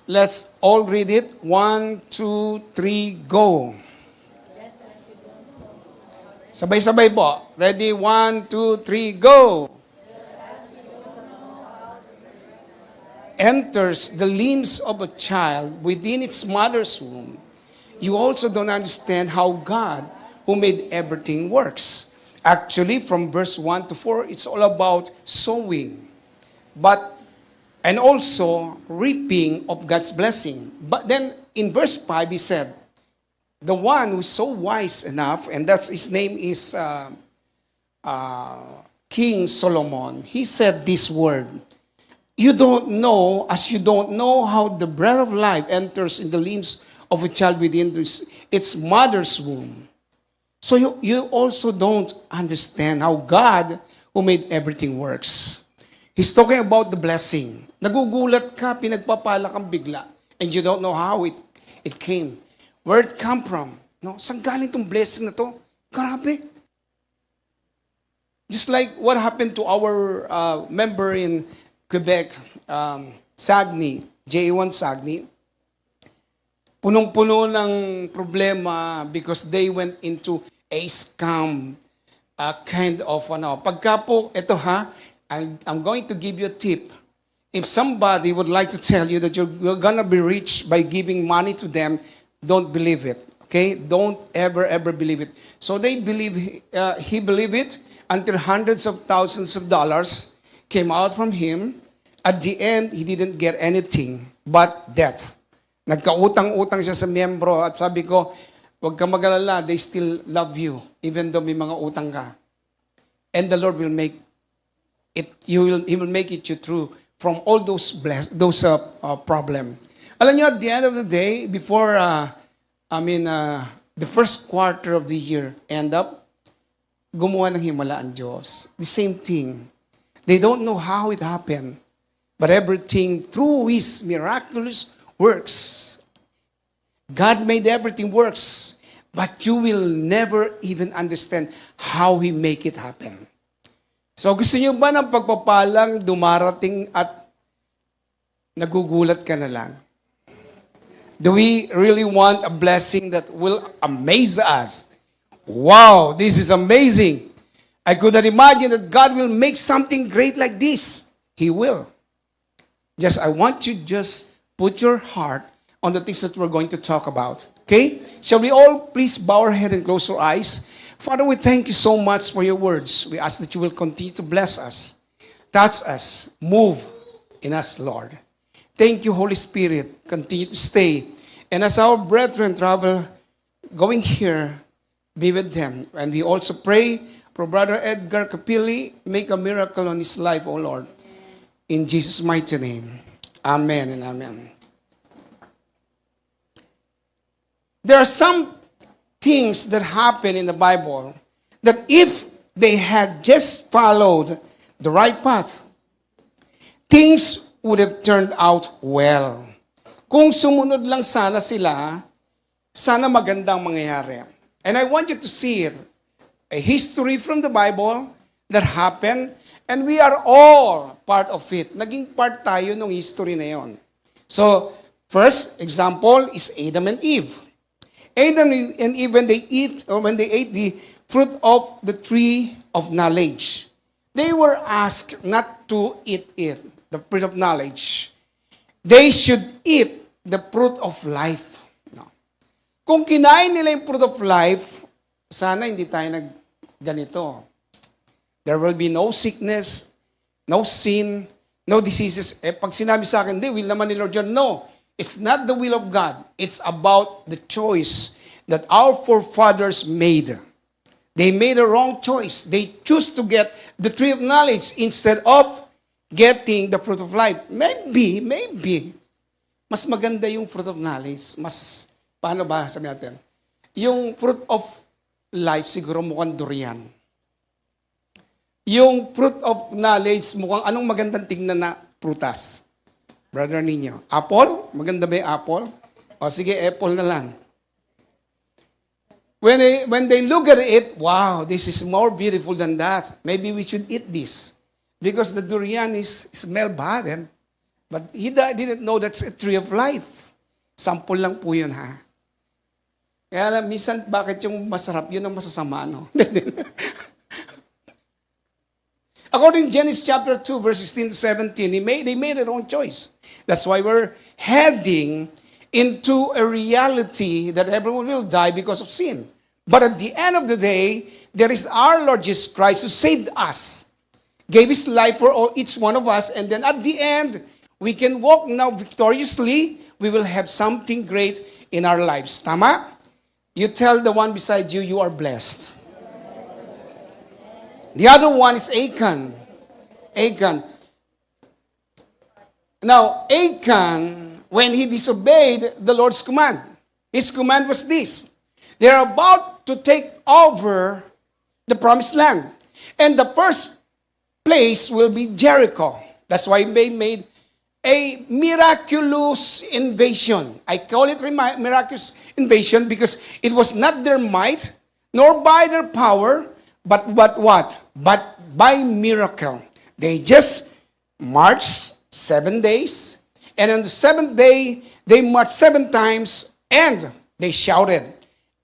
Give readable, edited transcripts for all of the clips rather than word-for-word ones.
Let's all read it. 1, 2, 3, go. Sabay-sabay po. Ready? 1, 2, 3, go. Enters the limbs of a child within its mother's womb. You also don't understand how God, who made everything, works. Actually, from verse 1 to 4, it's all about sowing. And also reaping of God's blessing. But then in verse 5, he said, the one who is so wise enough, and his name is King Solomon, he said this word, you don't know how the breath of life enters in the limbs of a child within its mother's womb. So you also don't understand how God, who made everything, works. He's talking about the blessing. Nagugulat ka, pinagpapala kang bigla, and you don't know how it came. Where it come from? No? Saan galing itong blessing na to? Grabe. Just like what happened to our member in Quebec, Sagni, J1 Sagni. Punong-puno ng problema because they went into a scam kind of, pagka po, ito I'm going to give you a tip. If somebody would like to tell you that you're gonna be rich by giving money to them, don't believe it. Okay? Don't ever believe it. So he believed it until hundreds of thousands of dollars came out from him. At the end, he didn't get anything but death. Nagkautang-utang siya sa miyembro at sabi ko, huwag ka mag-alala, they still love you even though may mga utang ka. And the Lord will make it, He will make it you through from all those problem. Alam niyo, at the end of the day, before, the first quarter of the year end up, gumawa ng himala ang Diyos. The same thing. They don't know how it happened, but everything through His miraculous works. God made everything works, but you will never even understand how He make it happen. So gusto niyo ba ng pagpapalang dumarating at nagugulat ka na lang? Do we really want a blessing that will amaze us? Wow, this is amazing. I could not imagine that God will make something great like this. He will. I want you just put your heart on the things that we're going to talk about. Okay? Shall we all please bow our head and close our eyes? Father, we thank you so much for your words. We ask that you will continue to bless us, touch us, move in us, Lord. Thank you, Holy Spirit. Continue to stay. And as our brethren travel, going here, be with them. And we also pray for Brother Edgar Capilli, make a miracle on his life, O Lord. In Jesus' mighty name. Amen and amen. There are some things that happen in the Bible that if they had just followed the right path, things would have turned out well. Kung sumunod lang sana sila, sana magandang mangyayari. And I want you to see it. A history from the Bible that happened, and we are all part of it. Naging part tayo ng history na yon. So, first example is Adam and Eve. Adam and Eve, when they ate the fruit of the tree of knowledge, they were asked not to eat it, the fruit of knowledge. They should eat the fruit of life. No. Kung kinain nila yung fruit of life, sana hindi tayo ganito. There will be no sickness, no sin, no diseases. Pag sinabi sa akin, will naman ni Lord John, no. It's not the will of God. It's about the choice that our forefathers made. They made a wrong choice. They choose to get the tree of knowledge instead of getting the fruit of life. Maybe, mas maganda yung fruit of knowledge. Paano ba sabi natin? Yung fruit of life siguro mukhang durian. Yung fruit of knowledge mukhang anong magandang tingnan na prutas? Brother Nino, apple? Maganda ba yung apple? O sige, apple na lang. When they look at it, wow, this is more beautiful than that. Maybe we should eat this. Because the durian smell bad and But he didn't know that's a tree of life. Sample lang po yun, ha? Kaya alam, minsan, bakit yung masarap, yun ang masasama, no? According to Genesis chapter 2, verse 16 to 17, they made their own choice. That's why we're heading into a reality that everyone will die because of sin. But at the end of the day, there is our Lord Jesus Christ who saved us, gave His life for each one of us, and then at the end, we can walk now victoriously. We will have something great in our lives. Tama? You tell the one beside you, you are blessed. The other one is Achan. Achan. Now, Achan, when he disobeyed the Lord's command, his command was this: they are about to take over the promised land. And the first place will be Jericho. That's why they made a miraculous invasion. I call it miraculous invasion because it was not their might, nor by their power, but what? But by miracle. They just marched 7 days, and on the seventh day, they marched 7 times, and they shouted,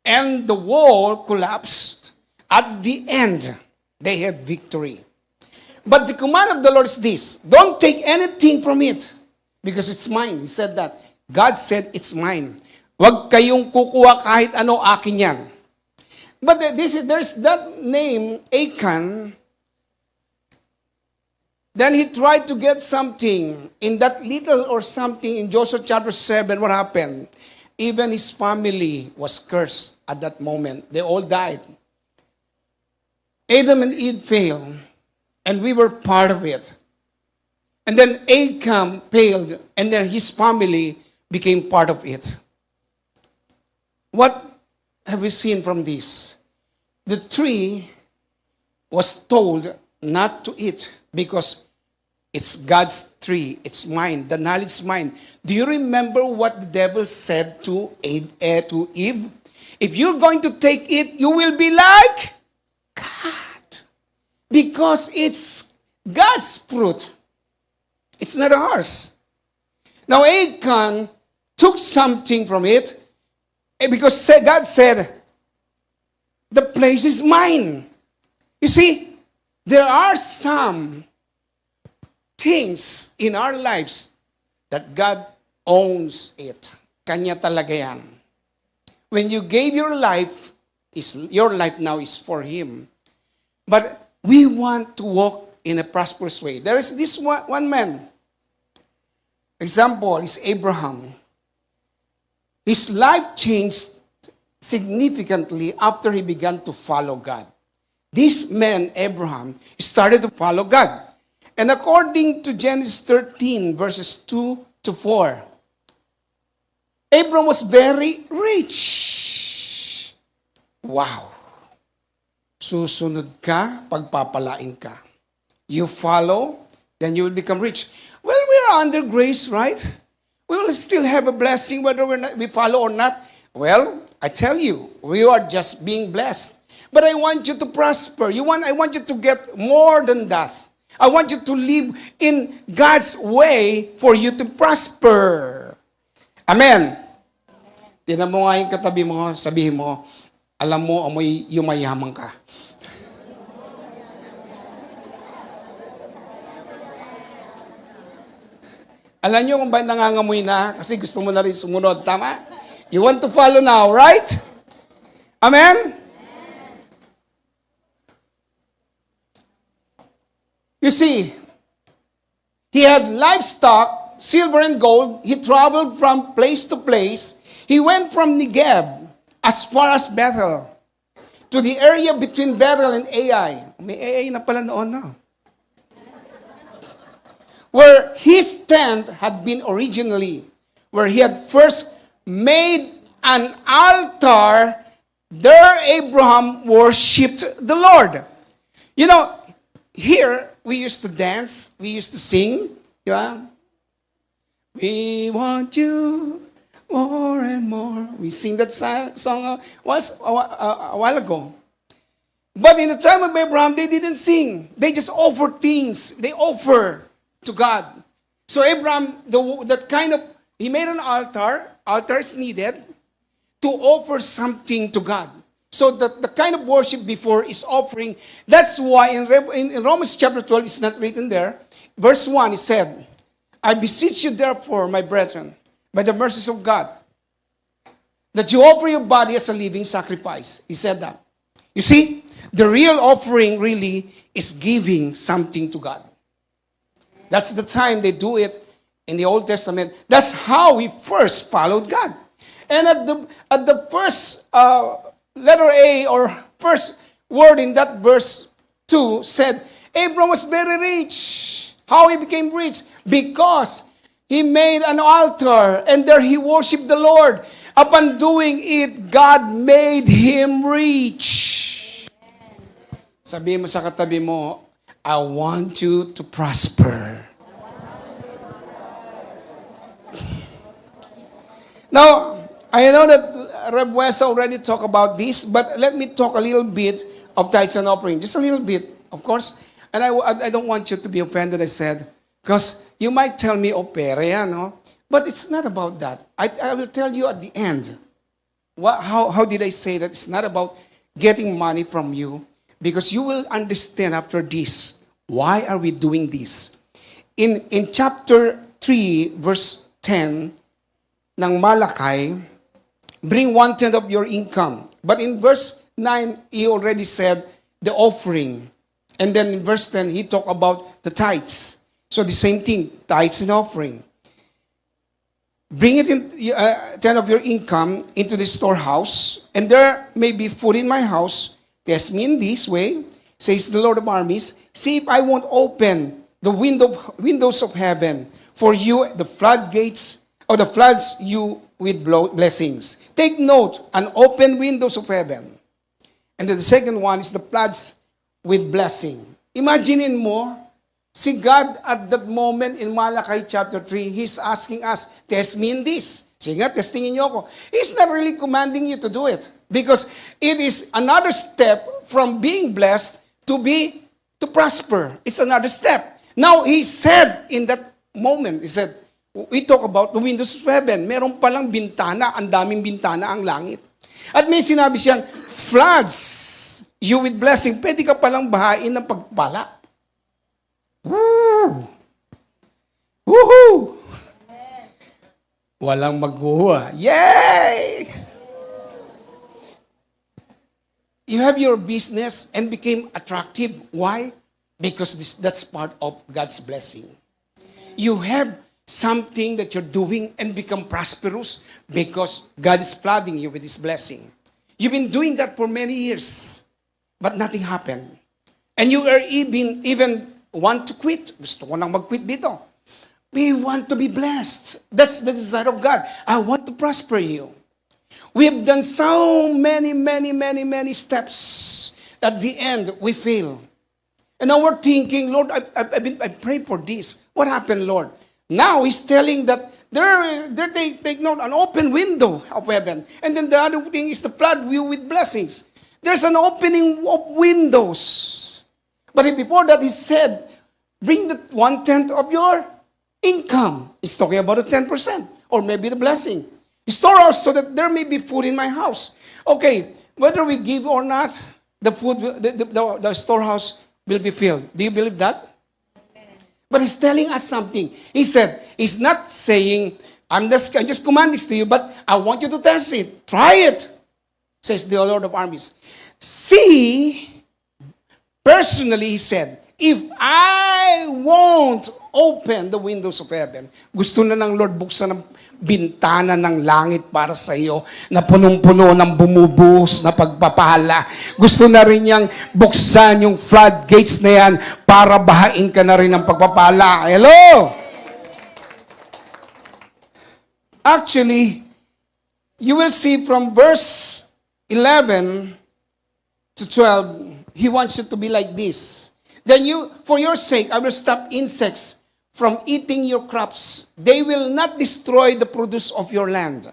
and the wall collapsed. At the end, they had victory. But the command of the Lord is this: don't take anything from it, because it's mine. He said that. God said, it's mine. Huwag kayong kukuha kahit ano, akin yan. But there's that name, Achan. Then he tried to get something. In that little or something in Joshua chapter 7, what happened? Even his family was cursed at that moment. They all died. Adam and Eve failed, and we were part of it. And then Achan failed, and then his family became part of it. What have we seen from this? The tree was told not to eat because it's God's tree. It's mine. The knowledge is mine. Do you remember what the devil said to Eve? If you're going to take it, you will be like God. Because it's God's fruit. It's not ours. Now Achan took something from it because God said, the place is mine. You see, there are some things in our lives that God owns it. Kanya talaga yan. When you gave your life, your life now is for Him. But we want to walk in a prosperous way. There is this one man. Example is Abraham. His life changed significantly after he began to follow God. This man, Abraham, started to follow God. And according to Genesis 13, verses 2 to 4, Abraham was very rich. Wow. Susunod ka, pagpapalain ka. You follow, then you will become rich. Well, we are under grace, right? We will still have a blessing whether we follow or not. Well, I tell you, we are just being blessed. But I want you to prosper. I want you to get more than that. I want you to live in God's way for you to prosper. Amen. Tingnan mo nga yung katabi mo, sabihin mo, alam mo, amoy yumayaman ka. Alam nyo kung bakit nangangamoy na? Kasi gusto mo na rin sumunod. Tama? You want to follow now, right? Amen? You see, he had livestock, silver and gold. He traveled from place to place. He went from Negeb as far as Bethel to the area between Bethel and Ai. May Ai na pala noon na. Where his tent had been originally, where he had first made an altar, there Abraham worshipped the Lord. You know, here we used to dance, we used to sing, yeah? We want you more and more. We sing that song a while ago. But in the time of Abraham, they didn't sing. They just offered things. They offer to God. So Abraham, he made an altar. Altar is needed to offer something to God. So that the kind of worship before is offering. That's why in Romans chapter 12, it's not written there. Verse 1, it said, I beseech you therefore, my brethren, by the mercies of God, that you offer your body as a living sacrifice. He said that. You see, the real offering really is giving something to God. That's the time they do it in the Old Testament. That's how we first followed God. And at the first letter A or first word in that verse 2 said, Abram was very rich. How he became rich? Because he made an altar and there he worshiped the Lord. Upon doing it, God made him rich. Sabi mo sa katabi mo, I want you to prosper. Now, I know that Reb West already talked about this, but let me talk a little bit of tithes and offering. Just a little bit, of course. And I don't want you to be offended, I said, because you might tell me, pera yan, no? But it's not about that. I will tell you at the end. How did I say that? It's not about getting money from you, because you will understand after this, why are we doing this? In chapter 3, verse 10 ng Malakay, bring 1/10 of your income. But in verse 9, he already said the offering. And then in verse 10, he talked about the tithes. So the same thing, tithes and offering. Bring it in 10 of your income into the storehouse, and there may be food in my house. Test me in this way, says the Lord of armies. See if I won't open the windows of heaven for you, the floodgates, or the floods you with blessings. Take note, an open windows of heaven. And then the second one is the floods with blessing. Imagine mo, si God at that moment in Malachi chapter 3, He's asking us, test me in this. Sige nga, testingin niyo ako. He's not really commanding you to do it. Because it is another step from being blessed to prosper. It's another step. Now, He said in that moment, He said, we talk about the windows of heaven. Meron palang bintana, ang daming bintana ang langit. At may sinabi siyang, floods you with blessing. Pwede ka palang bahain ng pagpala. Woo! Woohoo! Walang magkuha. Yay! You have your business and became attractive. Why? Because that's part of God's blessing. You have something that you're doing and become prosperous because God is flooding you with His blessing. You've been doing that for many years, but nothing happened. And you are even want to quit. Gusto ko nang mag-quit dito. We want to be blessed. That's the desire of God. I want to prosper you. We have done so many steps. At the end, we fail. And now we're thinking, Lord, I prayed for this. What happened, Lord? Now He's telling that they take note, an open window of heaven. And then the other thing is the flood view with blessings. There's an opening of windows. But before that, He said, bring the 1/10 of your income. He's talking about the 10%, or maybe the blessing. Store us so that there may be food in my house. Okay, whether we give or not, the food, the storehouse will be filled. Do you believe that? But He's telling us something. He said, He's not saying, I'm just commanding this to you, but I want you to test it. Try it, says the Lord of armies. See, personally, He said, if I won't open the windows of heaven, gusto na ng Lord buksan ng bintana ng langit para sa iyo na punong-puno ng bumubuhos na pagpapala. Gusto na rin niyang buksan yung floodgates na yan para bahain ka na rin ng pagpapala. Hello? Actually, you will see from verse 11 to 12, He wants you to be like this. Then for your sake, I will stop insects from eating your crops. They will not destroy the produce of your land.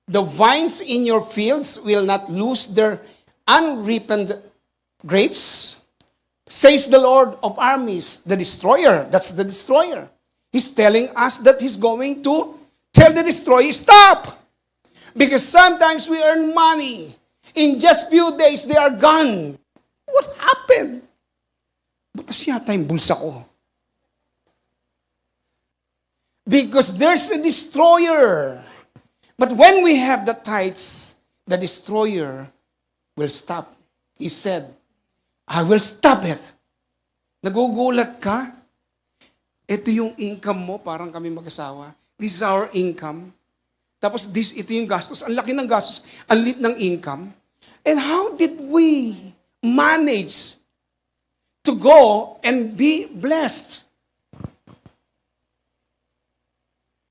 The vines in your fields will not lose their unripened grapes, says the Lord of armies, the destroyer. That's the destroyer. He's telling us that He's going to tell the destroyer, stop! Because sometimes we earn money. In just few days, they are gone. What happened? Butas yata yung bulsa ko. Because there's a destroyer. But when we have the tithes, the destroyer will stop. He said, I will stop it. Nagugulat ka? Ito yung income mo, parang kami mag-asawa. This is our income. Tapos ito yung gastos. Ang laki ng gastos, ang lit ng income. And how did we manage to go and be blessed?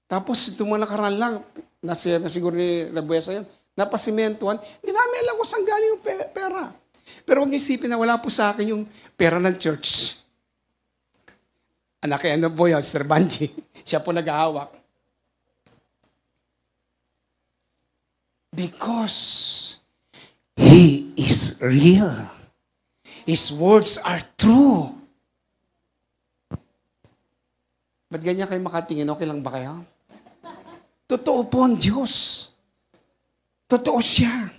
Tapos ito mga nakaraan lang, na siguro ni Rabuesa yun, napasimentuhan, hindi namin alam kung saan galing yung pera. Pero huwag niyo isipin na wala po sa akin yung pera ng church. Anak kay ano po yun, Sir Banji. Siya po nag-ahawak. Because He is real. His words are true. Ba't ganyan kayo makatingin? Okay lang ba kayo? Totoo po ang Diyos. Totoo siya.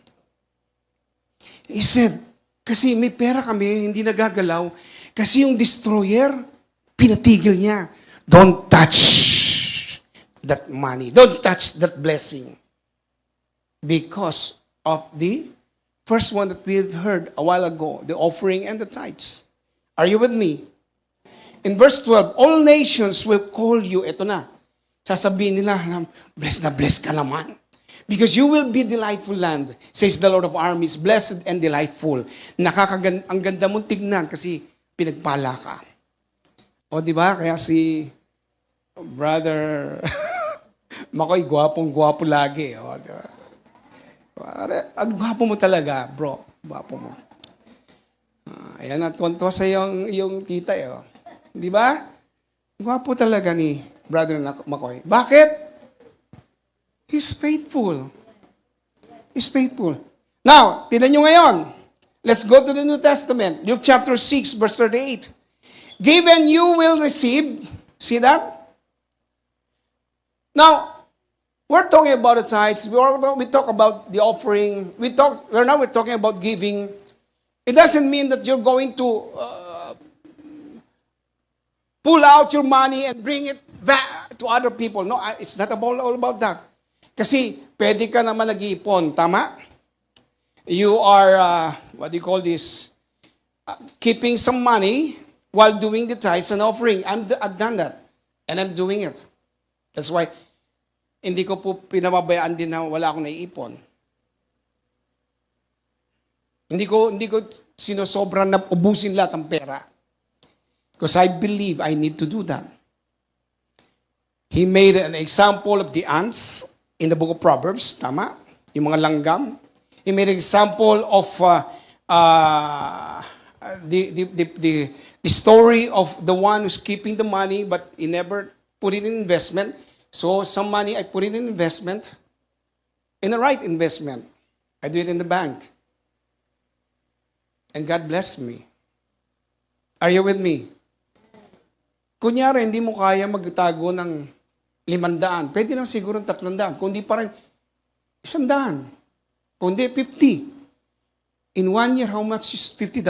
He said, kasi may pera kami, hindi nagagalaw. Kasi yung destroyer, pinatigil niya. Don't touch that money. Don't touch that blessing. Because of the first one that we heard a while ago, the offering and the tithes. Are you with me? In verse 12, all nations will call you, ito na, sasabihin nila, bless ka naman. Because you will be delightful land, says the Lord of armies, blessed and delightful. Ang ganda mong tignan kasi pinagpala ka. O di ba? Kaya si Brother Makoy, gwapong-gwapo lagi. O, di ba? Ang gwapo mo talaga, bro. Gwapo mo. Ayan, natuwa sa yung tita. Di ba? Gwapo talaga ni Brother Makoy. Bakit? He's faithful. He's faithful. Now, tignan nyo ngayon. Let's go to the New Testament. Luke chapter 6, verse 38. Given you will receive. See that? Now, we're talking about the tithes. We talk about the offering. We're talking about giving. It doesn't mean that you're going to pull out your money and bring it back to other people. No, it's not all about that. Kasi pwede ka naman nag-iipon, tama? You are, what do you call this? Keeping some money while doing the tithes and offering. I've done that. And I'm doing it. That's why, hindi ko po pinababayaan din na wala akong naiipon. Hindi ko sinosobra na ubusin lahat ng pera. Because I believe I need to do that. He made an example of the ants in the book of Proverbs, tama? Yung mga langgam. He made an example of the story of the one who's keeping the money but he never put it in investment. So some money I put it in investment, in the right investment. I do it in the bank. And God blessed me. Are you with me? Kunyari, hindi mo kaya magtago ng 500. Pwede naman siguro 300. Kung di pa rin, 100. Kung di, 50. In 1 year, how much is $50?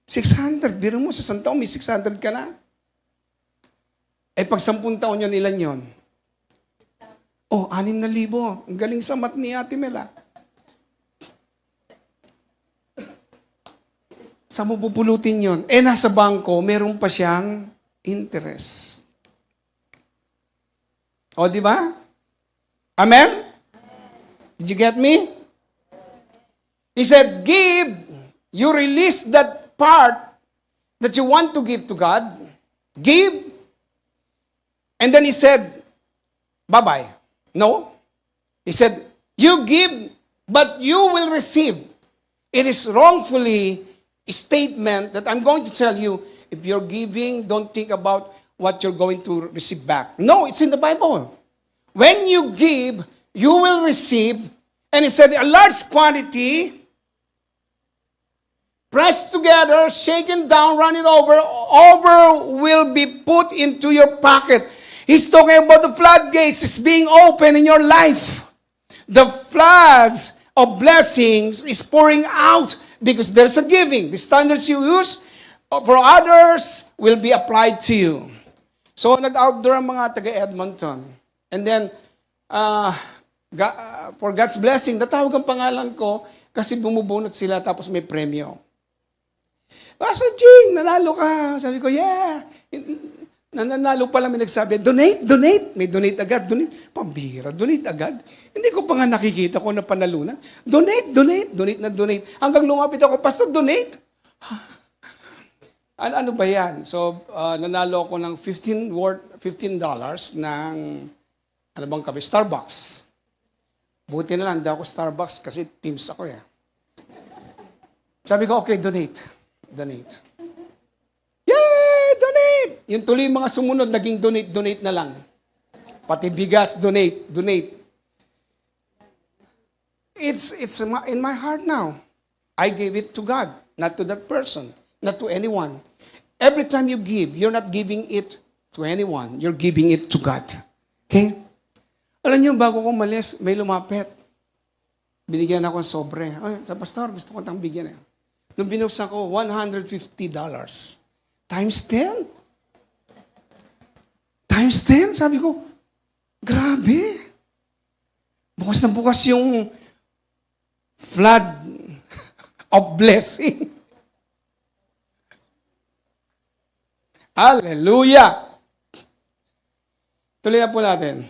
600. Biro mo, sa isang taon, may 600 ka na. Eh, pag 10 taon yun, ilan yun? Oh, 6,000. Ang galing sa math ni Ate Mela. Saan mo pupulutin yun? Eh, nasa bangko, meron pa siyang interest. O, di ba? Amen? Did you get me? He said, give. You release that part that you want to give to God. Give. And then he said, bye-bye. No. He said, you give, but you will receive. It is wrongfully a statement that I'm going to tell you, if you're giving, don't think about what you're going to receive back. No, it's in the Bible. When you give, you will receive. And he said, a large quantity, pressed together, shaken down, run it over will be put into your pocket. He's talking about the floodgates is being open in your life. The floods of blessings is pouring out because there's a giving. The standards you use for others will be applied to you. So, nag-outdoor ang mga taga-Edmonton. And then, for God's blessing, natawag ang pangalan ko kasi bumubunot sila tapos may premyo. Pastor Jing, nanalo ka. Sabi ko, yeah. Nanalo pala may nagsabi, donate. May donate agad. Pambira, donate agad. Hindi ko pa nga nakikita ko na panalunan. Donate. Hanggang lumapit ako, Pastor, donate. Ano ba yan? So, nanalo ako ng $15 ng, ano bang kape? Starbucks. Buti na lang, hindi ako Starbucks kasi Teams ako eh. Sabi ko, okay, donate. Yay! Donate! Yung tuloy mga sumunod, naging donate na lang. Pati bigas, donate. It's in my heart now. I gave it to God, not to that person, not to anyone. Every time you give, you're not giving it to anyone. You're giving it to God. Okay? Alam niyo, bago ko malis, may lumapit. Binigyan ako ng sobre. Ay, sa pastor, gusto ko tang bigyan. Nung binuksan ko, $150. Times 10? Times 10? Sabi ko, grabe. Bukas na bukas yung flood of blessing. Hallelujah! Tuloy na po natin.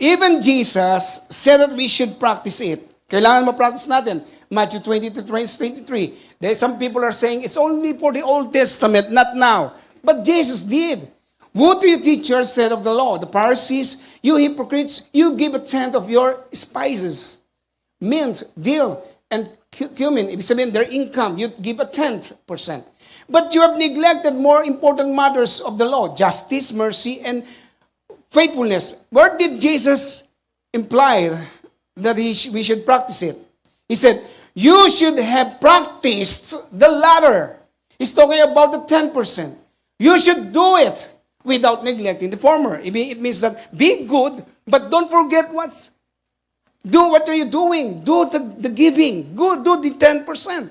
Even Jesus said that we should practice it. Kailangan ma-practice natin. Matthew 20-23. Some people are saying, it's only for the Old Testament, not now. But Jesus did. Woe to you, teachers, said of the law. The Pharisees, you hypocrites, you give a tenth of your spices. Mint, dill, and cumin. Ibig sabihin, their income, you give a 10%. But you have neglected more important matters of the law, justice, mercy, and faithfulness. Where did Jesus imply that we should practice it? He said, you should have practiced the latter. He's talking about the 10%. You should do it without neglecting the former. It means that be good, but don't forget what are you doing? Do the giving. Do the 10%.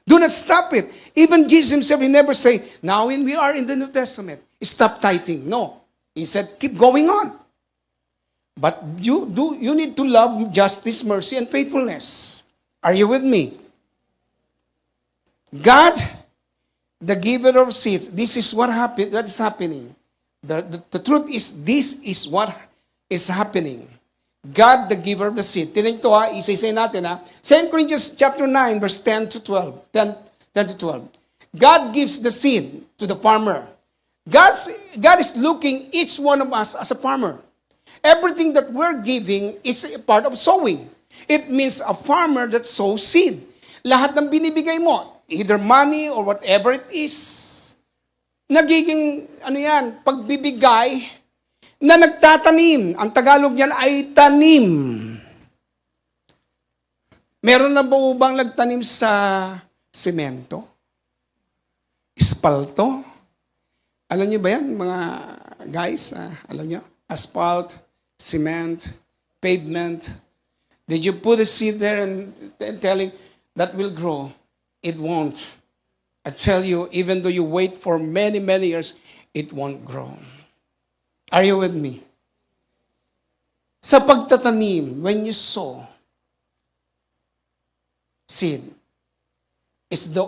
Do not stop it. Even Jesus himself, he never say, now when we are in the New Testament, stop tithing. No. He said, keep going on. But you need to love justice, mercy, and faithfulness. Are you with me? God, the giver of seed, this is what that is happening. The truth is, this is what is happening. God, the giver of the seed. Tinan ito isa-isa natin 2 Corinthians chapter 9, verse 10 to 12. 10 to 12. God gives the seed to the farmer. God is looking each one of us as a farmer. Everything that we're giving is a part of sowing. It means a farmer that sows seed. Lahat ng binibigay mo, either money or whatever it is, nagiging, pagbibigay na nagtatanim. Ang Tagalog niyan ay tanim. Meron na ba bang nagtanim sa semento? Espalto? Alam niyo ba yan, mga guys? Alam niyo? Asphalt, cement, pavement. Did you put a seed there and telling that will grow? It won't. I tell you, even though you wait for many, many years, it won't grow. Are you with me? Sa pagtatanim, when you sow seed,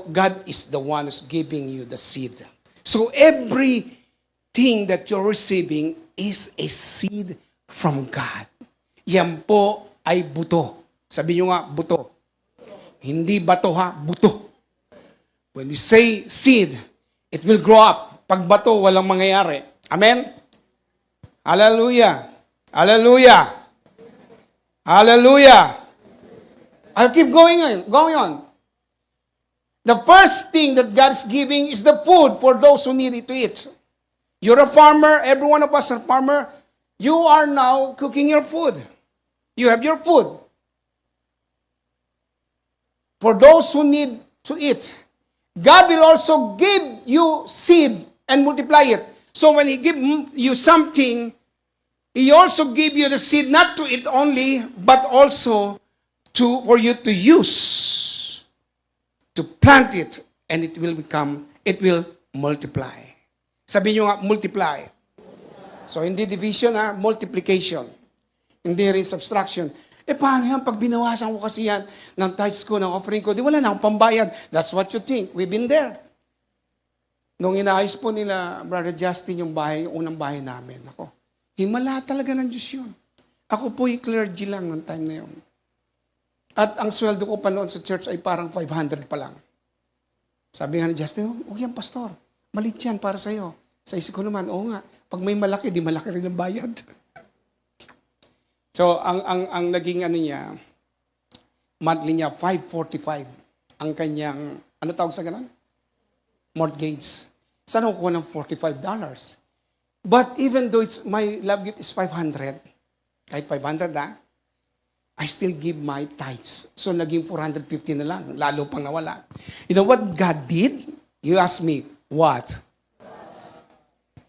God is the one who's giving you the seed. So everything that you're receiving is a seed from God. Yan po ay buto. Sabi nyo nga, buto. Hindi bato buto. When we say seed, it will grow up. Pag bato, walang mangyayari. Amen? Hallelujah. Hallelujah. Hallelujah. I'll keep going on. The first thing that God is giving is the food for those who need it to eat. You're a farmer. Every one of us are a farmer. You are now cooking your food. You have your food. for those who need to eat. God will also give you seed and multiply it. So when He give you something, He also give you the seed not to eat only, but also for you to use, to plant it, and it will multiply. Sabi nyo nga, multiply. So hindi division multiplication. Hindi rin subtraction. Paano yan? Pag binawasan ko kasi yan ng tithes ko, ng offering ko, di wala na akong pambayad. That's what you think. We've been there. Nung inaayos po nila, Brother Justin, yung unang bahay namin. Ako, himala talaga ng Diyos yun. Ako po yung clergy lang ng time na yun. At ang sweldo ko pa noon sa church ay parang 500 pa lang. Sabi nga ni Justin, huwag yan, pastor. Malit yan para sa'yo. Sa isip ko naman, oo nga, pag may malaki, di malaki rin ang bayad. So, ang naging niya, monthly niya, 545. Ang kanyang, ano tawag sa ganun? Mortgage. Saan ako kuha ng $45? But even though my love gift is 500, kahit 500 I still give my tithes. So, naging 450 na lang. Lalo pang nawala. You know what God did? You ask me, what?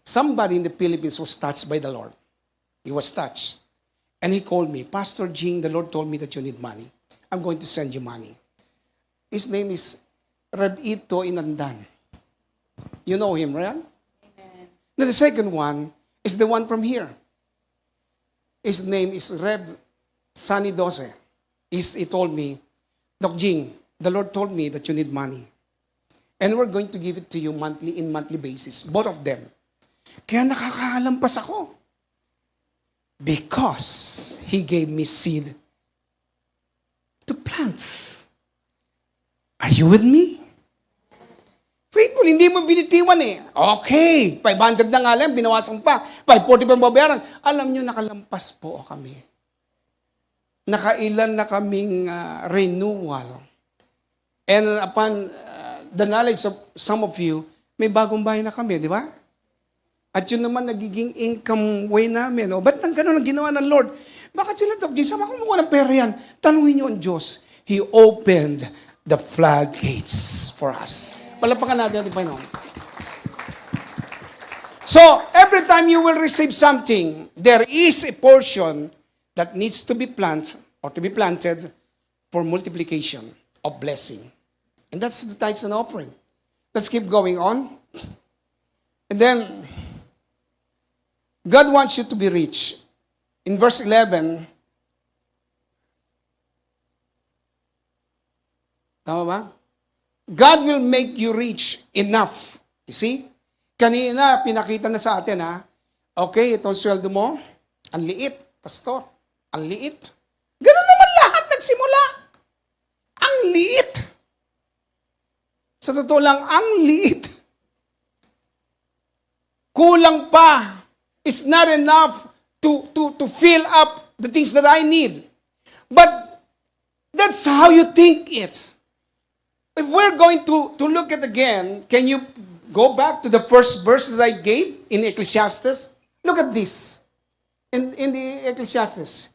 Somebody in the Philippines was touched by the Lord. He was touched. And he called me, Pastor Jing, the Lord told me that you need money. I'm going to send you money. His name is Reb Ito Inandan. You know him, right? Amen. Now the second one is the one from here. His name is Reb Sunny Dose. He told me, Doc Jing, the Lord told me that you need money. And we're going to give it to you in monthly basis. Both of them. Kaya nakakalampas ako. Because He gave me seed to plant. Are you with me? Faithful, hindi mo binitiwan Okay, 500 na nga lang, binawasan pa. 540 pa babayaran. Alam nyo, nakalampas po kami. Nakailan na kaming renewal. And upon the knowledge of some of you, may bagong bahay na kami, di ba? At yun naman nagiging income way namin. Ba't nang gano'n ang ginawa ng Lord? Bakit sila, Doc G, sama kumuha ng pera yan? Tanungin niyo ang Diyos. He opened the floodgates for us. Palapakan natin ang Panginoon. So, every time you will receive something, there is a portion that needs to be planted or to be planted for multiplication of blessing. And that's the tithes and offering. Let's keep going on. And then, God wants you to be rich. In verse 11, tama ba? God will make you rich enough. You see? Kanina, pinakita na sa atin, Okay, itong sweldo mo, ang liit, pastor. Ang liit. Ganun naman lahat nagsimula. Ang liit. Sa totoo lang, ang liit. Kulang pa. It's not enough to fill up the things that I need. But that's how you think it. If we're going to look at again, can you go back to the first verse that I gave in Ecclesiastes? Look at this. In the Ecclesiastes.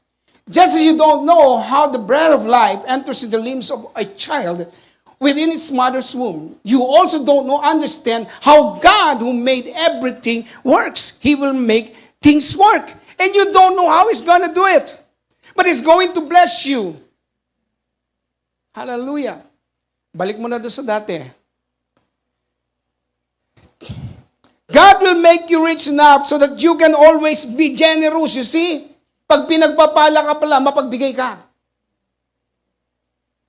Just as you don't know how the bread of life enters in the limbs of a child within its mother's womb, you also don't understand how God, who made everything, works. He will make things work. And you don't know how He's going to do it. But He's going to bless you. Hallelujah. Balik mo na doon sa dati. God will make you rich enough so that you can always be generous. You see? Pag pinagpapala ka pala, mapagbigay ka.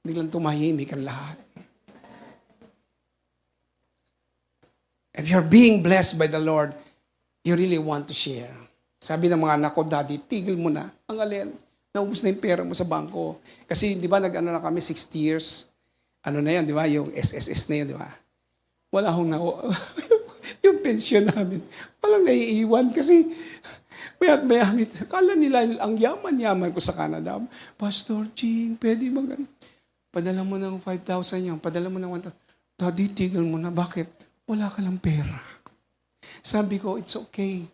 Biglang tumahimik ang lahat. If you're being blessed by the Lord, you really want to share. Sabi ng mga anak ko, Daddy, tigil mo na. Ang alin, naubos na yung pera mo sa bangko. Kasi, di ba, nag-ano na kami, 60 years. Ano na yan, di ba? Yung SSS na yun, di ba? Wala akong yung pension namin. Walang naiiwan kasi maya't kala nila ang yaman-yaman ko sa Canada. Pastor Ching, pwede padala mo ng 5,000 yan, padala mo ng 1,000. Daddy, tigil mo na. Bakit? Wala ka lang pera. Sabi ko, it's okay.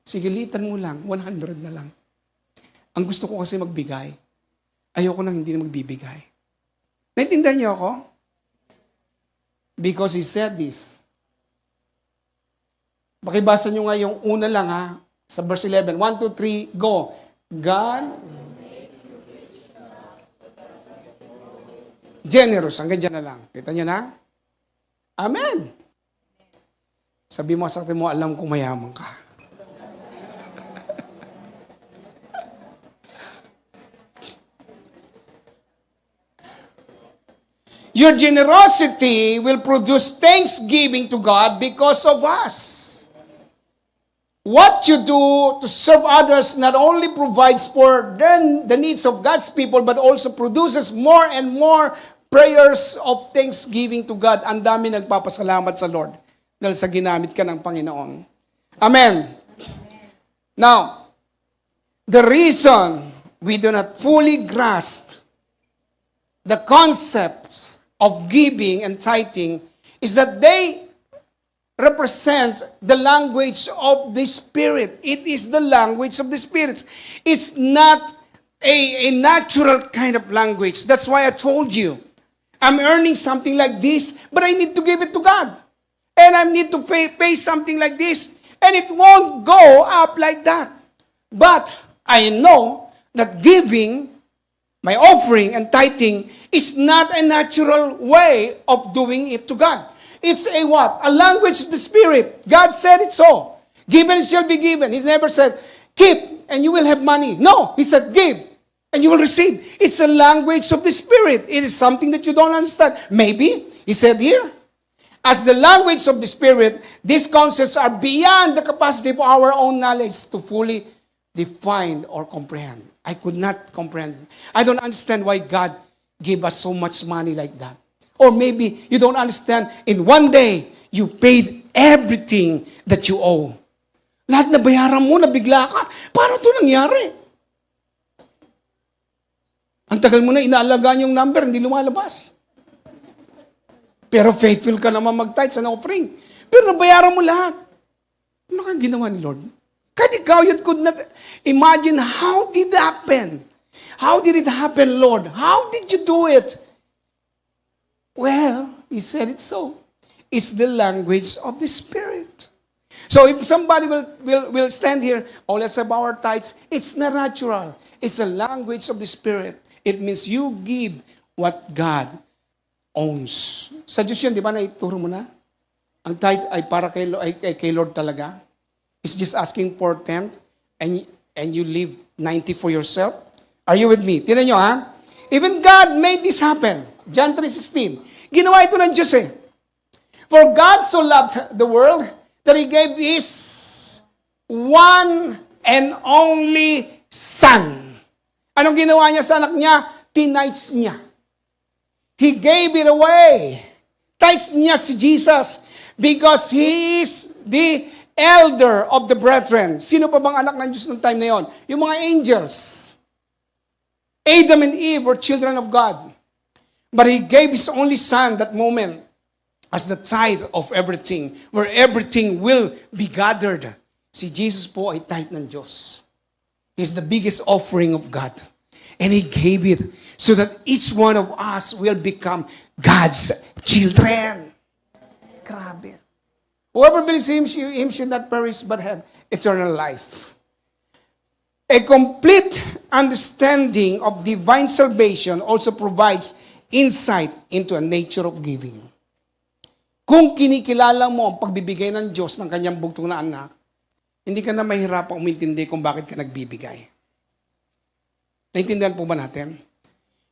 Sigilitan mo lang, 100 na lang. Ang gusto ko kasi magbigay. Ayoko nang hindi na magbibigay. Naintindihan niyo ako? Because He said this. Pakibasa niyo nga yung una lang ha, sa verse 11. 1, 2, 3, go. God, generous. Hanggang dyan na lang. Kita niyo na? Amen. Sabi mo sa atin mo, alam kong mayaman ka. Your generosity will produce thanksgiving to God because of us. What you do to serve others not only provides for the needs of God's people, but also produces more and more prayers of thanksgiving to God. Ang dami nagpapasalamat sa Lord dahil sa ginamit ka ng Panginoon. Amen. Now, the reason we do not fully grasp the concepts of giving and tithing is that they represent the language of the Spirit. It is the language of the Spirit. It's not a natural kind of language. That's why I told you, I'm earning something like this, but I need to give it to God. And I need to pay something like this, and it won't go up like that. But I know that giving, my offering and tithing is not a natural way of doing it to God. It's a what? A language of the Spirit. God said it so. Given it shall be given. He never said, keep and you will have money. No, He said, give and you will receive. It's a language of the Spirit. It is something that you don't understand. Maybe, He said here, as the language of the Spirit, these concepts are beyond the capacity of our own knowledge to fully define or comprehend. I could not comprehend. I don't understand why God gave us so much money like that. Or maybe you don't understand, in one day, you paid everything that you owe. Lahat na bayaran mo, nabigla ka. Paano ito nangyari? Ang tagal mo na inaalagaan yung number, hindi lumalabas. Pero faithful ka naman mag-tithes and offering. Pero nabayaran mo lahat. Ano kang ginawa ni Lord? Kahit ikaw, you could not imagine how did it happen. How did it happen, Lord? How did you do it? Well, He said it so. It's the language of the Spirit. So if somebody will stand here, oh, let's have our tithes, it's not natural. It's a language of the Spirit. It means you give what God owns. Sa Diyos yun, di ba, naituro mo na? Ang tithe ay para kay Lord talaga. It's just asking for 10 and you leave 90 for yourself. Are you with me? Tingnan nyo, ha? Even God made this happen. John 3:16. Ginawa ito ng Diyos eh. For God so loved the world that He gave His one and only Son. Anong ginawa niya sa anak niya? Tinights niya. He gave it away. Tithes niya si Jesus because He is the elder of the brethren. Sino pa bang anak ng Diyos ng time na yon? Yung mga angels. Adam and Eve were children of God. But He gave His only Son that moment as the tithe of everything, where everything will be gathered. Si Jesus po ay tithe ng Diyos. He's the biggest offering of God. And He gave it so that each one of us will become God's children. Grabe. Whoever believes him should not perish but have eternal life. A complete understanding of divine salvation also provides insight into a nature of giving. Kung kinikilala mo ang pagbibigay ng Diyos ng kanyang bugtong na anak, hindi ka na mahirapang umintindi kung bakit ka nagbibigay. Naintindihan po ba natin?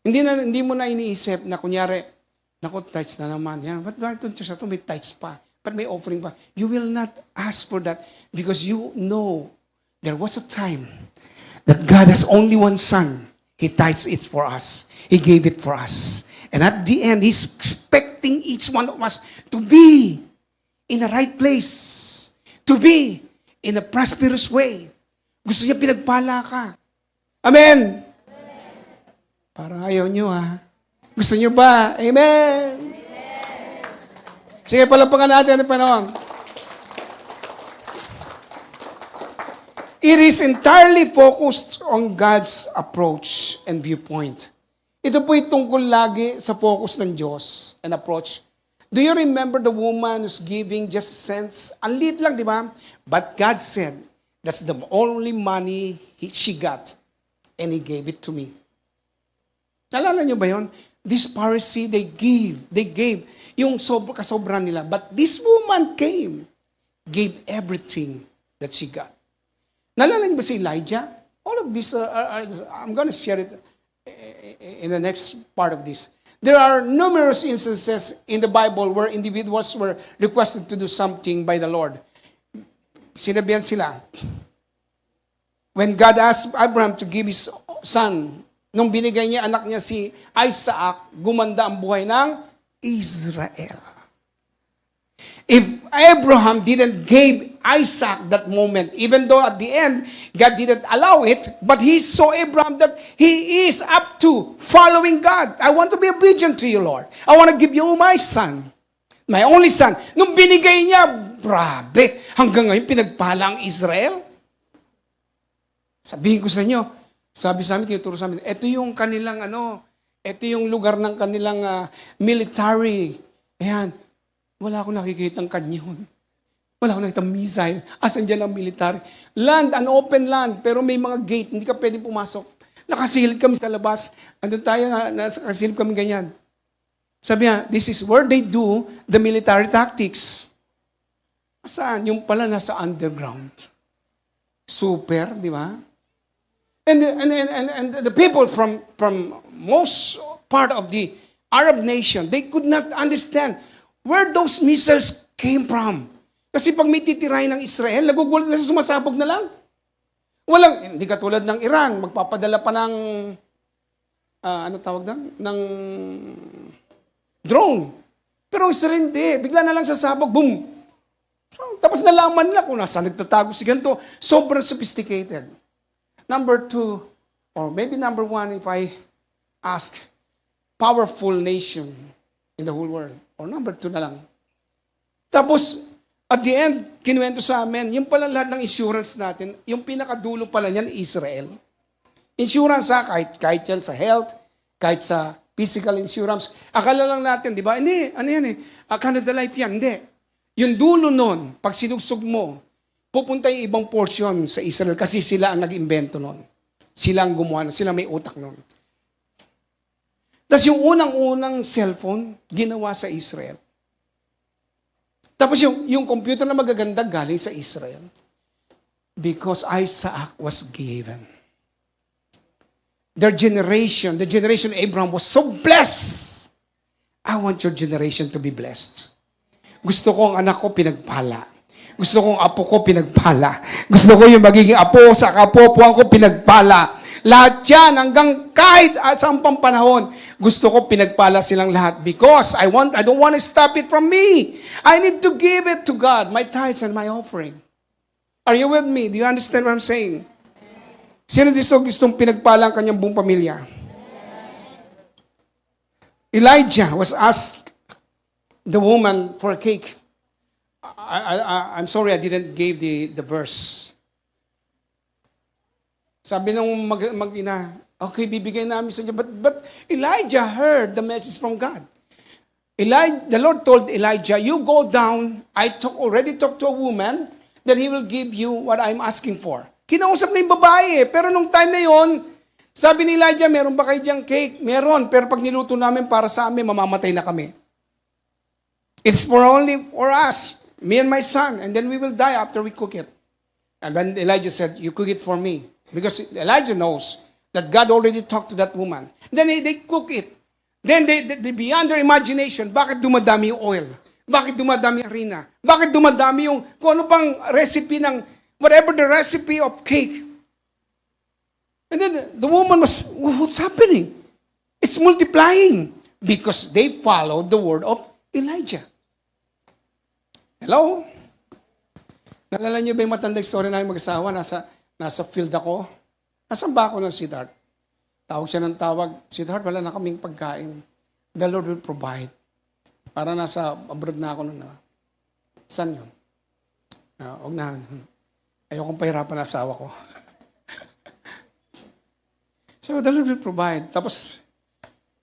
Hindi mo na iniisip na kunyari, naku, tithes na naman. Yan, ba't itong Diyos na ito may tithes pa? But may offering pa. You will not ask for that because you know there was a time that God has only one Son. He tithes it for us. He gave it for us. And at the end, He's expecting each one of us to be in the right place. To be in a prosperous way. Gusto niya pinagpala ka. Amen? Parang ayaw niyo ha. Gusto niyo ba? Amen? Sige, palapakan natin ang panahon. It is entirely focused on God's approach and viewpoint. Ito po'y tungkol lagi sa focus ng Diyos and approach. Do you remember the woman who's giving just cents? Ang liit lang, di ba? But God said, that's the only money she got. And He gave it to me. Nalala niyo ba yun? This Pharisee, they gave yung kasobra nila. But this woman came, gave everything that she got. Nalala niyo ba si Elijah? All of this, I'm going to share it in the next part of this. There are numerous instances in the Bible where individuals were requested to do something by the Lord. Sinabihan sila, when God asked Abraham to give his son, nung binigay niya anak niya si Isaac, gumanda ang buhay ng Israel. If Abraham didn't give Isaac that moment, even though at the end, God didn't allow it, but he saw Abraham that he is up to following God. I want to be obedient to you, Lord. I want to give you my son, my only son. Nung binigay niya, grabe, hanggang ngayon pinagpala ang Israel. Sabihin ko sa inyo, sabi sa amin, tinuturo sa amin, ito yung kanilang ito yung lugar ng kanilang military. Ayan, wala akong nakikitang kanyon. Wala akong nakikitang missile. Asan dyan ang military? Land, an open land, pero may mga gate, hindi ka pwedeng pumasok. Nakasilid kami sa labas. Andun tayo, nakasilid kami ganyan. Sabi niya, this is where they do the military tactics. Saan? Yung pala nasa underground. Super, di ba? And the people from most part of the Arab nation, they could not understand where those missiles came from. Kasi pag may titirahin ng Israel, nagugulat na sumasabog na lang. Walang, hindi katulad ng Iran, magpapadala pa ng, ano tawag na? Ng drone. Pero Israel hindi, bigla na lang sasabog, boom. So, tapos nalaman nila kung nasa nagtatago si ganito. Sobrang sophisticated. Number 2, or maybe number 1 if I ask, powerful nation in the whole world. Or number 2 na lang. Tapos, at the end, kinuwento sa amin, yung pala lahat ng insurance natin, yung pinakadulo pala niyan, Israel. Insurance kahit yan sa health, kahit sa physical insurance. Akala lang natin, di ba? Hindi, ano yan eh, Canada Life yan, hindi. Yung dulo nun, pag sinugsog mo, pupunta yung ibang portion sa Israel kasi sila ang nag-imbento nun. Sila ang gumawa, sila may utak nun. Tapos yung unang-unang cellphone, ginawa sa Israel. Tapos yung computer na magaganda galing sa Israel. Because Isaac was given. Their generation, the generation of Abraham was so blessed. I want your generation to be blessed. Gusto ko ang anak ko pinagpala. Gusto ko ang apo ko pinagpala. Gusto ko yung magiging apo sa kapopuan ko pinagpala. Lahat yan hanggang kahit saan pang panahon, gusto ko pinagpala silang lahat because I don't want to stop it from me. I need to give it to God, my tithes and my offering. Are you with me? Do you understand what I'm saying? Sino dito gustong pinagpala ang kanyang buong pamilya? Elijah was asked the woman for a cake. I'm sorry I didn't give the verse. Sabi nung mag-ina, okay, bibigay namin sa inyo. But Elijah heard the message from God. The Lord told Elijah, you go down, already talked to a woman, then He will give you what I'm asking for. Kinausap na yung babae pero nung time na yon, sabi ni Elijah, meron ba kayo diyang cake? Meron, pero pag niluto namin para sa amin, mamamatay na kami. It's only for us, me and my son, and then we will die after we cook it. And then Elijah said, you cook it for me. Because Elijah knows that God already talked to that woman. Then they cook it. Then they beyond their imagination, bakit dumadami yung oil? Bakit dumadami yung harina? Bakit dumadami yung, kung ano pang recipe ng, whatever the recipe of cake. And then the woman was, what's happening? It's multiplying. Because they followed the word of Elijah. Hello? Nalala niyo ba yung matandang story na yung mag-asawa? Nasa field ako. Nasaan ba ako ng sweetheart? Tawag siya ng tawag, sweetheart, wala na kaming pagkain. The Lord will provide. Para nasa abroad na ako nun. Saan yun? Huwag na. Ayokong pahirapan na asawa ko. So the Lord will provide. Tapos,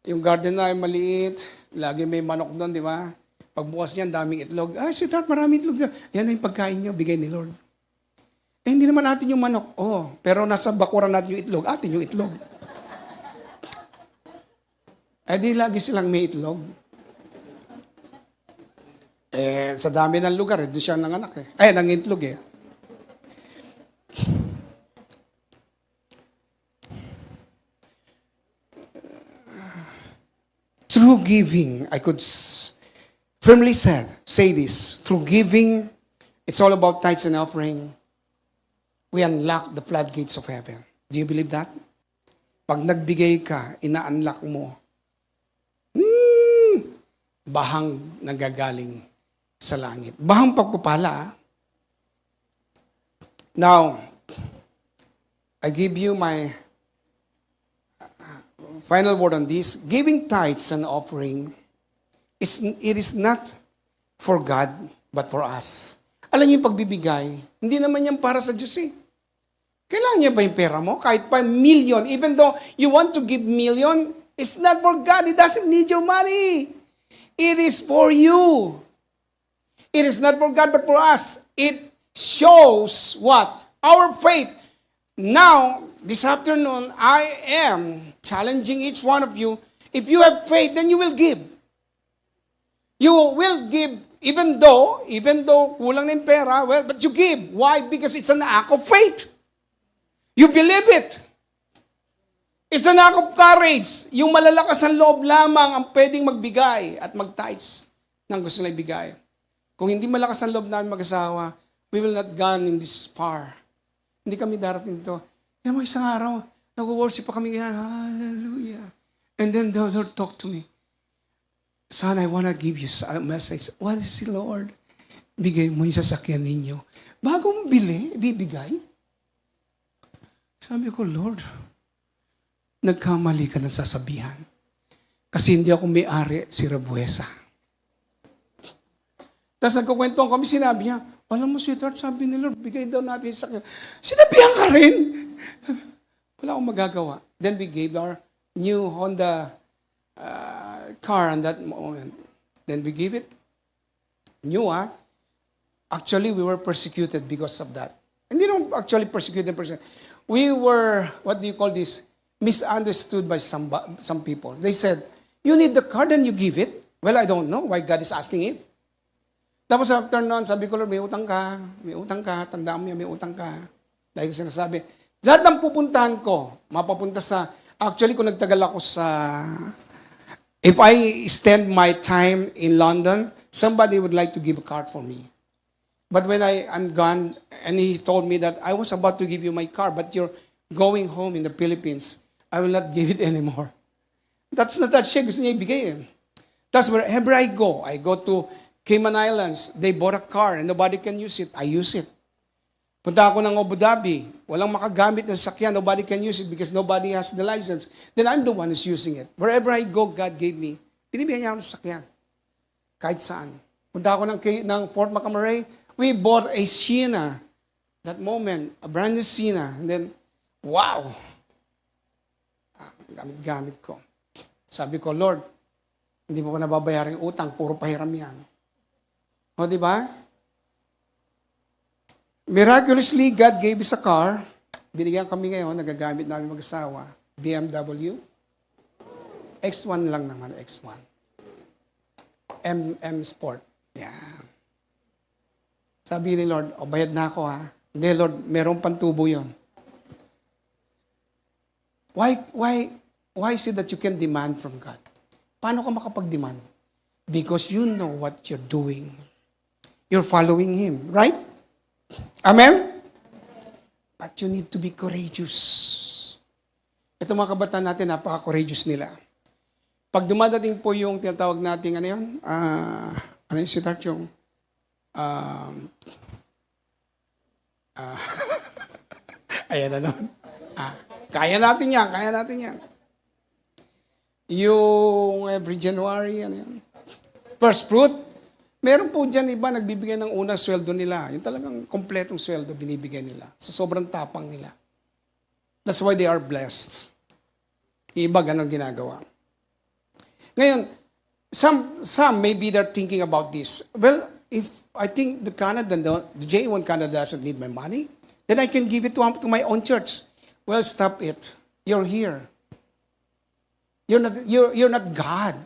Yung garden na ay maliit, lagi may manok doon, di ba? Pagbukas niyan, daming itlog. Ay, sweetheart, maraming itlog doon. Yan na yung pagkain niyo, bigay ni Lord. Eh, hindi naman atin yung manok. Oh, pero nasa bakuran natin yung itlog. Atin yung itlog. Eh, di lagi silang may itlog. Eh, sa dami ng lugar, doon siya nanganak eh. Ay, nangitlog eh. Through giving, I could firmly say this. Through giving, it's all about tithes and offering. We unlock the floodgates of heaven. Do you believe that? Pag nagbigay ka, ina-unlock mo. Bahang nanggagaling sa langit. Bahang pagpupala. Now, I give you my final word on this. Giving tithes and offering, it is not for God, but for us. Alam niyo yung pagbibigay, hindi naman yan para sa Diyos eh. Kailangan niya ba yung pera mo? Kahit pa million, even though you want to give million, it's not for God. He doesn't need your money. It is for you. It is not for God, but for us. It shows what? Our faith. Now, this afternoon, I am challenging each one of you. If you have faith, then you will give. You will give even though kulang na yung pera, well, but you give. Why? Because it's an act of faith. You believe it. It's an act of courage. Yung malalakas ang loob lamang ang pwedeng magbigay at mag-tithes ng gusto na ibigay. Kung hindi malakas ang loob namin mag-asawa, we will not gone in this far. Hindi kami darating dito. Yan mo, isang araw, nag-worship pa kami yan. Hallelujah. And then the Lord talked to me. Son, I want to give you a message. What is it, Lord? Bigay mo yung sasakyan ninyo. Bagong bibigay. Sabi ko, Lord, nagkamali ka ng sasabihan. Kasi hindi ako may-ari si Rabuesa. Tapos nagkukwentuhan kami, sinabi niya, alam mo, sweetheart, sabi ni Lord, bigay daw natin sa sakyan. Sinabihan ka rin. Wala akong magagawa. Then we gave our new Honda car on that moment. Then we gave it. New, Actually, we were persecuted because of that. Hindi naman actually persecuted. We were, what do you call this? Misunderstood by some people. They said, you need the car, then you give it. Well, I don't know why God is asking it. Tapos after noon, sabi ko, Lord, may utang ka, tandaan mo yan, may utang ka. Dahil ko sinasabi, lahat ng pupuntahan ko, mapapunta sa, actually kung nagtagal ako sa, if I spend my time in London, somebody would like to give a car for me. But when I'm gone, and he told me that I was about to give you my car, but you're going home in the Philippines, I will not give it anymore. That's not that siya, gusto niya ibigay. That's wherever I go to Cayman Islands, they bought a car and nobody can use it. I use it. Punta ako ng Abu Dhabi, walang makagamit ng sakyan, nobody can use it because nobody has the license. Then I'm the one who's using it. Wherever I go, God gave me. Binibigyan niya ako ng sakyan. Kahit saan. Punta ako ng Fort McMurray, we bought a Sienna. That moment, a brand new Sienna. And then, wow! Gamit ko. Sabi ko, Lord, hindi mo ko nababayaran yung utang, puro pahiram yan. O, di ba? Miraculously, God gave us a car. Binigyan kami ngayon, nagagamit namin mag-asawa. BMW. X1 lang naman, X1. M Sport. Yeah. Sabi ni Lord, bayad na ako Hindi, Lord, merong pantubo yon. Why is it that you can demand from God? Paano ka makapag-demand? Because you know what you're doing. You're following Him, right? Amen? But you need to be courageous. Ito mga kabataan natin, napaka-courageous nila. Pag dumadating po yung tinatawag nating, ano yun? Ano yung sweetheart yung, ayan na naman. Kaya natin yan. Yung every January, ano yan? First fruit, meron po dyan iba nagbibigay ng unang sweldo nila. Yung talagang kompletong sweldo binibigay nila. Sa sobrang tapang nila. That's why they are blessed. Iba ganun ginagawa. Ngayon, some maybe they're thinking about this. Well, if I think the J1 Canada doesn't need my money, then I can give it to my own church. Well, stop it. You're here. You're not God.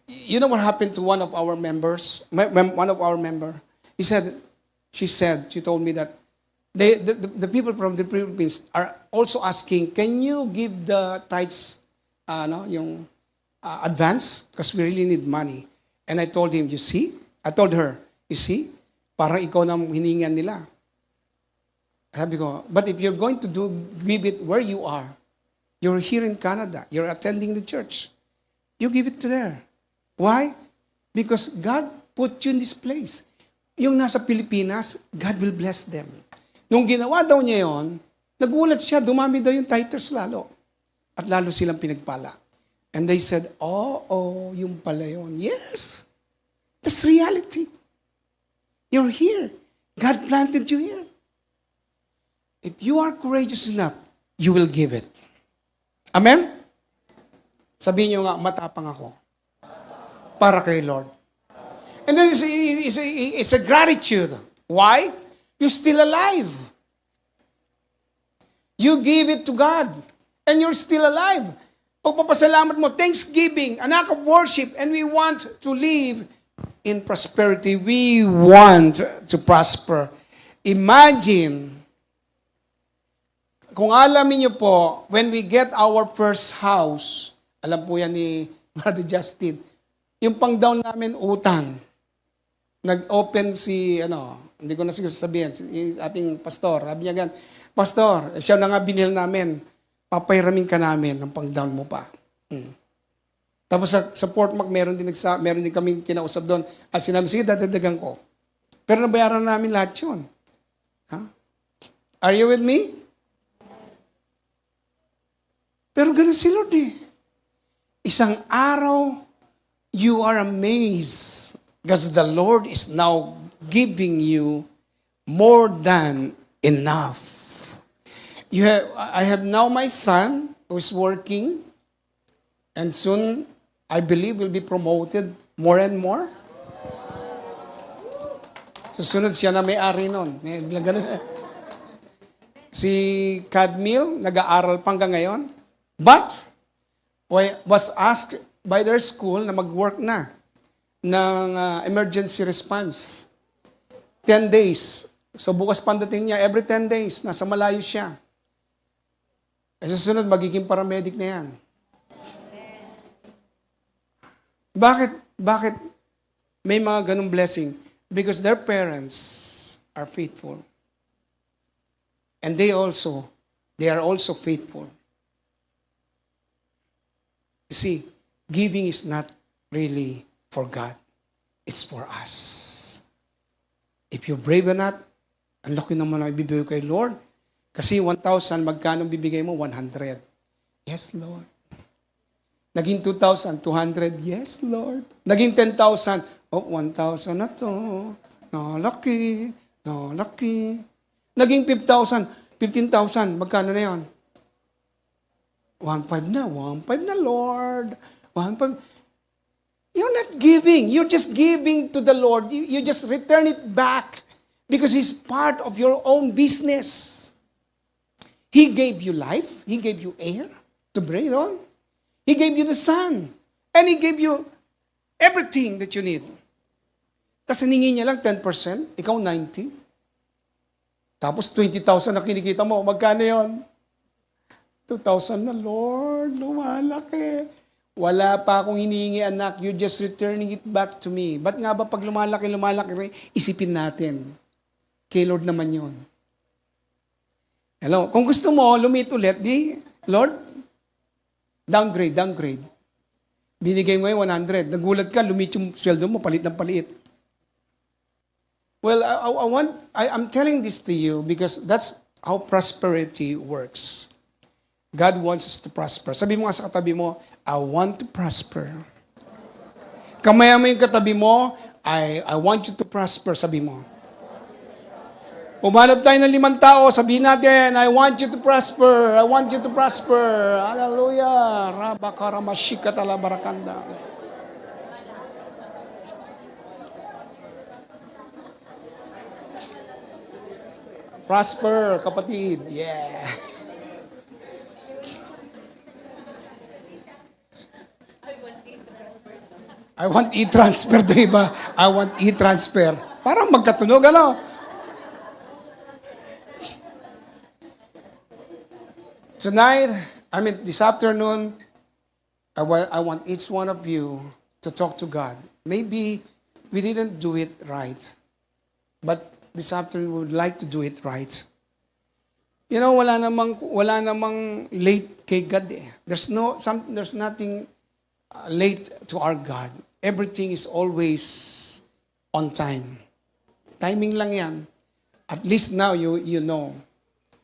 You know what happened to one of our members? One of our member. She told me that the people from the Philippines are also asking, can you give the tithes, yung advance? Because we really need money. And I told him, I told her, you see, parang ikaw na hiningan nila. Sabi ko, but if you're going to give it where you are, you're here in Canada, you're attending the church, you give it to there. Why? Because God put you in this place. Yung nasa Pilipinas, God will bless them. Nung ginawa daw niya yon, nagulat siya, dumami daw yung titers lalo. At lalo silang pinagpala. And they said, yung pala yun. Yes, that's reality. You're here. God planted you here. If you are courageous enough, you will give it. Amen? Sabihin niyo nga, matapang ako. Para kay Lord. And then it's a gratitude. Why? You're still alive. You give it to God. And you're still alive. Pagpapasalamat mo, thanksgiving, an act of worship, and we want to live in prosperity. We want to prosper. Imagine, kung alamin niyo po, when we get our first house, alam po yan ni Brother Justin, yung pang-down namin utang, nag-open hindi ko na siguro sabihin, ating pastor, sabi niya gan, pastor, siya na nga binil namin, papayramin ka namin ng pang-down mo pa. Tapos sa Fort Mac, meron din kaming kinausap doon, at sinabi, sige, dadagdagan ko. Pero nabayaran namin lahat yun. Huh? Are you with me? Pero ganun si Lord eh. Isang araw, you are amazed because the Lord is now giving you more than enough. I have now my son who is working and soon, I believe, will be promoted more and more. Susunod siya na may-ari nun. Si Cadmiel, nag-aaral pa hanggang ngayon. But, was asked by their school na mag-work na ng emergency response. 10 days. So bukas pandating niya, every 10 days, nasa malayo siya. Sa susunod, magiging paramedic na yan. Bakit may mga ganong blessing? Because their parents are faithful. And they are also faithful. You see, giving is not really for God. It's for us. If you're brave enough, ang laki naman ang ibibigay kay Lord. Kasi 1,000, magkano bibigay mo? 100. Yes, Lord. Naging 2,000, 200. Yes, Lord. Naging 10,000. 1,000 na to. No, lucky. No, lucky. Naging 5,000, 15,000. Magkano na yon? 1,500 na. 1,500 na, Lord. 1,500. You're not giving. You're just giving to the Lord. You just return it back because He's part of your own business. He gave you life. He gave you air to breathe on. He gave you the sun. And He gave you everything that you need. Tapos hiningi niya lang 10%, ikaw 90%. Tapos 20,000 na kinikita mo, magkano yun? 2,000 na, Lord, lumalaki. Wala pa akong hinihingi, anak. You're just returning it back to me. Ba't nga ba pag lumalaki, isipin natin. Kay Lord naman yun. Hello? Kung gusto mo, lumit ulit, Lord, downgrade. Binigay mo yung 100. Nagulat ka, lumit yung sweldo mo, palit ng palit. Well, I'm telling this to you because that's how prosperity works. God wants us to prosper. Sabi mo nga sa katabi mo, I want to prosper. Kamaya mo yung katabi mo, I want you to prosper, sabi mo. Umanap tayo ng 5 tao, sabihin natin, I want you to prosper. I want you to prosper. Hallelujah. Rabakaramashikatalabarakandaa. Prosper, kapatid. Yeah. I want e-transfer, di ba? I want e-transfer. Parang magkatunog, ano? Tonight, this afternoon, I want each one of you to talk to God. Maybe we didn't do it right, but this afternoon we would like to do it right. You know, wala namang late kay God eh. There's nothing late to our God. Everything is always on time. Timing lang yan. At least now you know.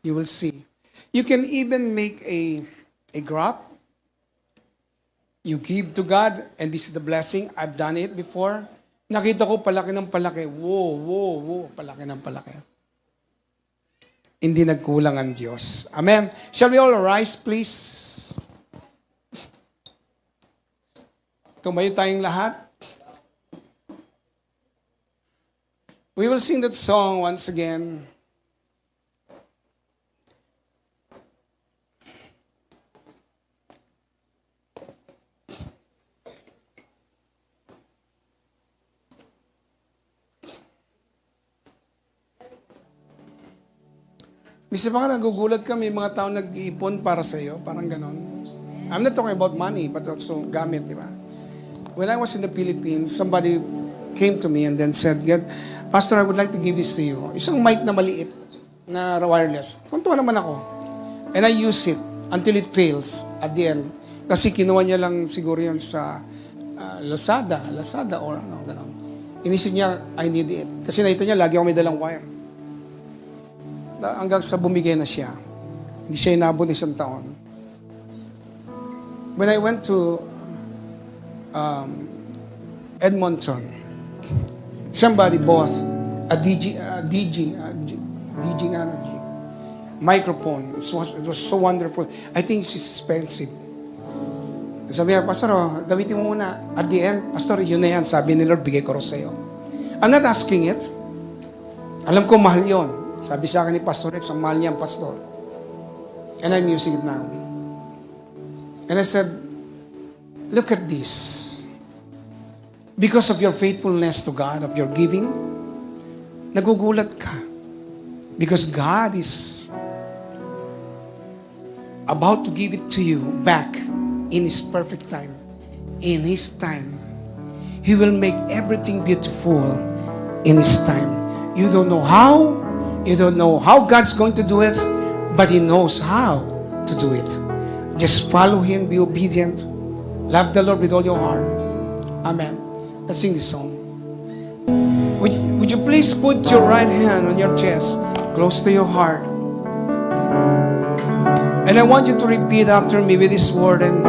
You will see. You can even make a graph. You give to God, and this is the blessing. I've done it before. Nakita ko palaki ng palaki. Wow, palaki ng palaki. Hindi nagkulang ang Diyos. Amen. Shall we all rise, please? Tumayo tayong lahat. We will sing that song once again. Misa pa nga nagugulat ka, may mga tao nag-iipon para sa iyo, parang ganon. I'm not talking about money, but also gamit, di ba? When I was in the Philippines, somebody came to me and then said, Pastor, I would like to give this to you. Isang mic na maliit, na wireless. Tuntua naman ako. And I use it until it fails at the end. Kasi kinuha niya lang siguro yan sa Lazada or ano, ganon. Inisip niya, I need it. Kasi nakita niya, lagi ako may dalang wire. Hanggang sa bumigay na siya. Hindi siya inabot isang taon. When I went to Edmonton, somebody bought a DG microphone. It was so wonderful. I think it's expensive. Sabi niya, Pastor, gamitin mo muna. At the end, Pastor, yun na yan. Sabi ni Lord, bigay ko rin sa'yo. I'm not asking it. Alam ko, mahal yun. Sabi sa akin ni Pastor Rex, ang mahal niya ang pastor. And I'm using it now. And I said, look at this. Because of your faithfulness to God, of your giving, nagugulat ka. Because God is about to give it to you back in His perfect time. In His time. He will make everything beautiful in His time. You don't know how. You don't know how God's going to do it, but He knows how to do it. Just follow Him, be obedient. Love the Lord with all your heart. Amen. Let's sing this song. Would you please put your right hand on your chest, close to your heart. And I want you to repeat after me with this word and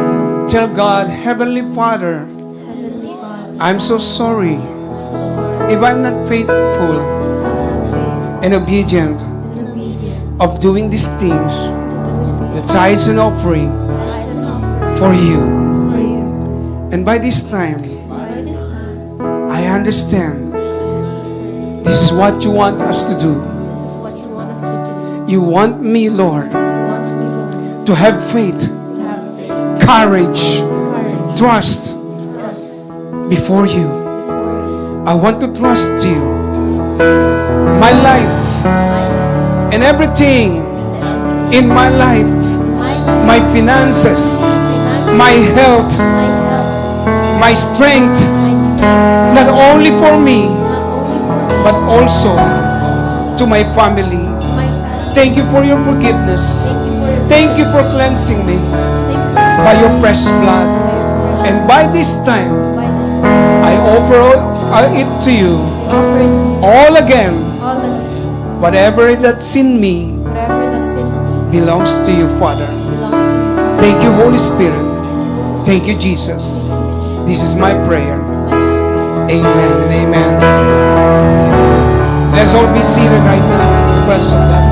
tell God, Heavenly Father, I'm so sorry if I'm not faithful and obedient of doing these things, the tithes and offering for you. And by this time, I understand this is what you want us to do. You want me, Lord, to have faith, courage, trust before you. I want to trust you. My life and everything in my life, my finances, my health, my strength, not only for me, but also to my family. Thank you for your forgiveness. Thank you for cleansing me by your precious blood. And by this time, I offer it to you all again. Whatever that's in me belongs to you, Father. Thank you, Holy Spirit. Thank you, Jesus. This is my prayer. Amen and amen. Let's all be seated right now in the presence of God.